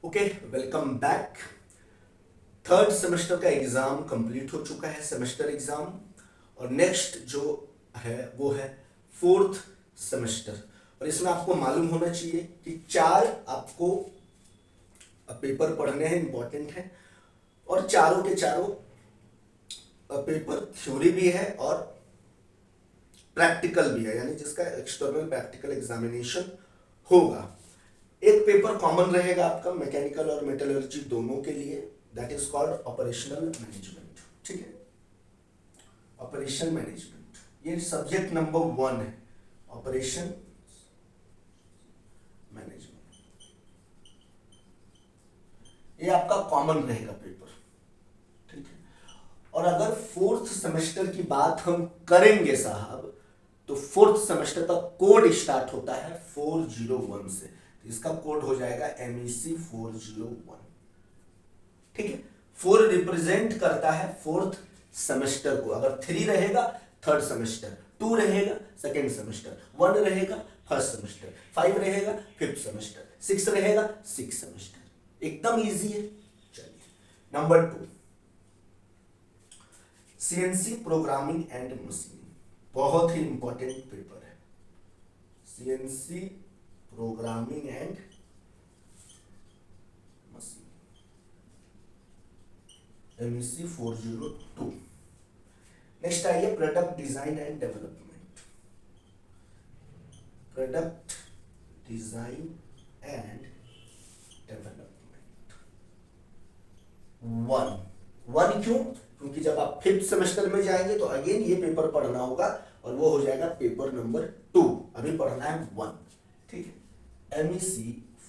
Okay, welcome back. Third semester का exam complete हो चुका है, सेमेस्टर एग्जाम। और नेक्स्ट जो है वो है फोर्थ सेमेस्टर। और इसमें आपको मालूम होना चाहिए कि 4 आपको पेपर पढ़ने हैं, इंपॉर्टेंट है। और चारों के चारों पेपर थ्योरी भी है और प्रैक्टिकल भी है, यानी जिसका एक्सटर्नल प्रैक्टिकल एग्जामिनेशन होगा। एक पेपर कॉमन रहेगा आपका मैकेनिकल और मेटलर्जी दोनों के लिए, that is called operational management. ठीक है, ऑपरेशन मैनेजमेंट ये सब्जेक्ट नंबर 1 है, ऑपरेशन मैनेजमेंट। ये आपका कॉमन रहेगा पेपर। ठीक है, और अगर फोर्थ सेमेस्टर की बात हम करेंगे साहब, तो फोर्थ सेमेस्टर का कोड स्टार्ट होता है 401 से। तो इसका कोड हो जाएगा MEC 401। ठीक है, 4 रिप्रेजेंट करता है फोर्थ सेमेस्टर को। अगर 3 रहेगा थर्ड सेमेस्टर, 2 रहेगा सेकेंड सेमेस्टर, 1 रहेगा फर्स्ट सेमेस्टर, 5 रहेगा फिफ्थ सेमेस्टर, 6 रहेगा सिक्स सेमेस्टर। एकदम इजी है। चलिए number 2, CNC programming and machining. बहुत ही इंपॉर्टेंट पेपर है, CNC programming and MEC 402। Next आइए product design and development. Product design and development 1 क्यों? क्योंकि जब आप फिफ्थ सेमेस्टर में जाएंगे तो अगेन ये पेपर पढ़ना होगा और वो हो जाएगा पेपर नंबर 2। अभी पढ़ना है 1। ठीक है, MEC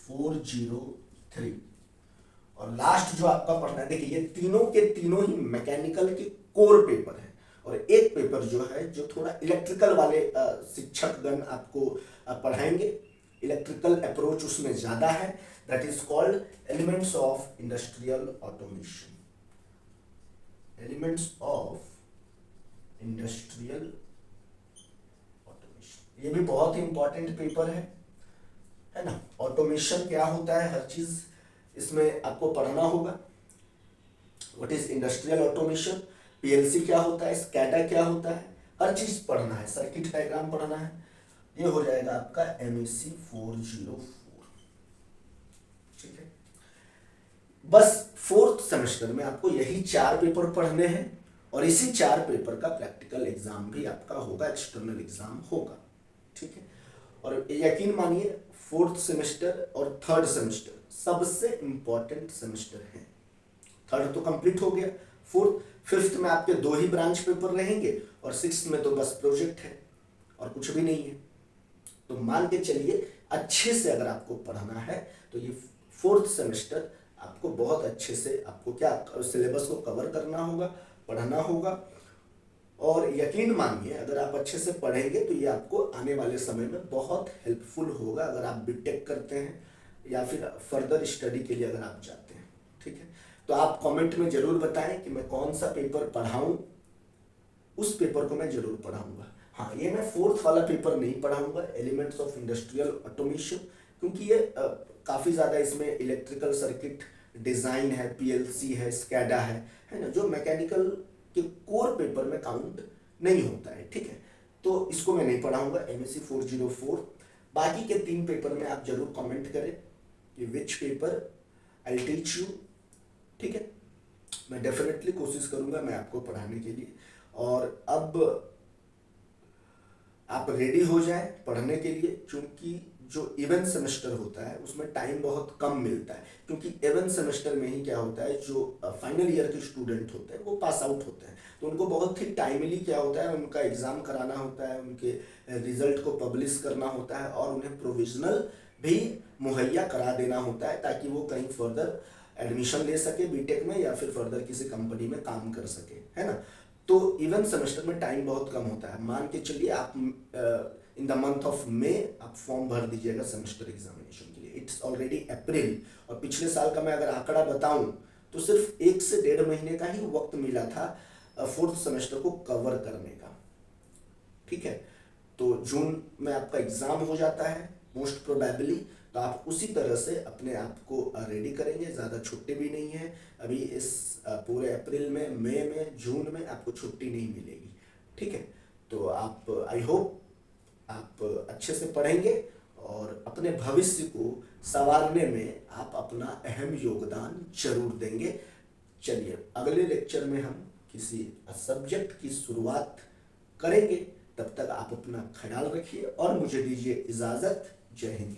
403। और लास्ट जो आपका पढ़ना है, देखिए ये तीनों के तीनों ही मैकेनिकल के कोर पेपर है। और एक पेपर जो है जो थोड़ा इलेक्ट्रिकल वाले शिक्षकगण आपको पढ़ाएंगे, इलेक्ट्रिकल अप्रोच उसमें ज्यादा है, that is called elements of industrial automation. Elements of industrial automation, ये भी बहुत ही इंपॉर्टेंट पेपर है ना। ऑटोमेशन क्या होता है, हर चीज इसमें आपको पढ़ना होगा। What is industrial automation, PLC क्या होता है, स्कैडा क्या होता है, हर चीज पढ़ना है, सर्किट डायग्राम पढ़ना है। ये हो जाएगा आपका MEC 404। ठीक है, बस फोर्थ सेमेस्टर में आपको यही 4 पेपर पढ़ने हैं और इसी 4 पेपर का प्रैक्टिकल एग्जाम भी आपका होगा, एक्सटर्नल एग्जाम होगा। ठीक है, और यकीन मानिए फोर्थ सेमेस्टर और थर्ड सेमेस्टर सबसे इंपॉर्टेंट सेमेस्टर है। थर्ड तो कंप्लीट हो गया, फोर्थ फिफ्थ में आपके 2 ही ब्रांच पेपर रहेंगे और सिक्स्थ में तो बस प्रोजेक्ट है और कुछ भी नहीं है। तो मान के चलिए अच्छे से अगर आपको पढ़ना है तो ये फोर्थ सेमेस्टर आपको बहुत अच्छे से आपको क्या सिलेबस को कवर करना होगा, पढ़ना होगा। और यकीन मानिए अगर आप अच्छे से पढ़ेंगे तो ये आपको आने वाले समय में बहुत हेल्पफुल होगा, अगर आप बीटेक करते हैं या फिर फर्दर स्टडी के लिए अगर आप जाते हैं। ठीक है, तो आप कमेंट में जरूर बताएं कि मैं कौन सा पेपर पढ़ाऊं, उस पेपर को मैं जरूर पढ़ाऊंगा। हाँ, ये मैं फोर्थ वाला पेपर नहीं पढ़ाऊंगा, एलिमेंट्स ऑफ इंडस्ट्रियल ऑटोमेशन, क्योंकि ये काफी ज्यादा इसमें इलेक्ट्रिकल सर्किट डिजाइन है, PLC है, स्कैडा है ना, जो मैकेनिकल के कोर पेपर में काउंट नहीं होता है। ठीक है, तो इसको मैं नहीं पढ़ाऊंगा, MEC 404। बाकी के 3 पेपर में आप जरूर कमेंट करें कि विच पेपर आई टीच यू। ठीक है, मैं डेफिनेटली कोशिश करूंगा मैं आपको पढ़ाने के लिए। और अब आप रेडी हो जाएं पढ़ने के लिए, क्योंकि जो इवेंट सेमेस्टर होता है उसमें टाइम बहुत कम मिलता है। क्योंकि इवेंट सेमेस्टर में ही क्या होता है, जो फाइनल ईयर के स्टूडेंट होते हैं वो पास आउट होते हैं, तो उनको बहुत ही टाइमली क्या होता है, उनका एग्जाम कराना होता है, उनके रिजल्ट को पब्लिश करना होता है और उन्हें प्रोविजनल भी मुहैया करा देना होता है, ताकि वो कहीं फर्दर एडमिशन ले सके बीटेक में या फिर फर्दर किसी कंपनी में काम कर सके, है ना। तो इवेंट सेमेस्टर में टाइम बहुत कम होता है। मान के चलिए आप in the month of May आप फॉर्म भर दीजिएगा सेमेस्टर एग्जामिनेशन के लिए, इट्स ऑलरेडी अप्रैल। और पिछले साल का मैं अगर आंकड़ा बताऊं तो सिर्फ 1 से 1.5 महीने का ही वक्त मिला था फोर्थ सेमेस्टर को कवर करने का। ठीक है, तो जून में आपका एग्जाम हो जाता है मोस्ट प्रोबेबली, तो आप उसी तरह से अपने आप को रेडी करेंगे। ज़्यादा छुट्टी भी नहीं है अभी इस पूरे अप्रैल में, मई में, जून में आपको छुट्टी नहीं मिलेगी, ठीक है। तो आप, आई होप आप अच्छे से पढ़ेंगे और अपने भविष्य को संवारने में आप अपना अहम योगदान जरूर देंगे। चलिए अगले लेक्चर में हम किसी सब्जेक्ट की शुरुआत करेंगे। तब तक आप अपना ख्याल रखिए और मुझे दीजिए इजाज़त। जय हिंद।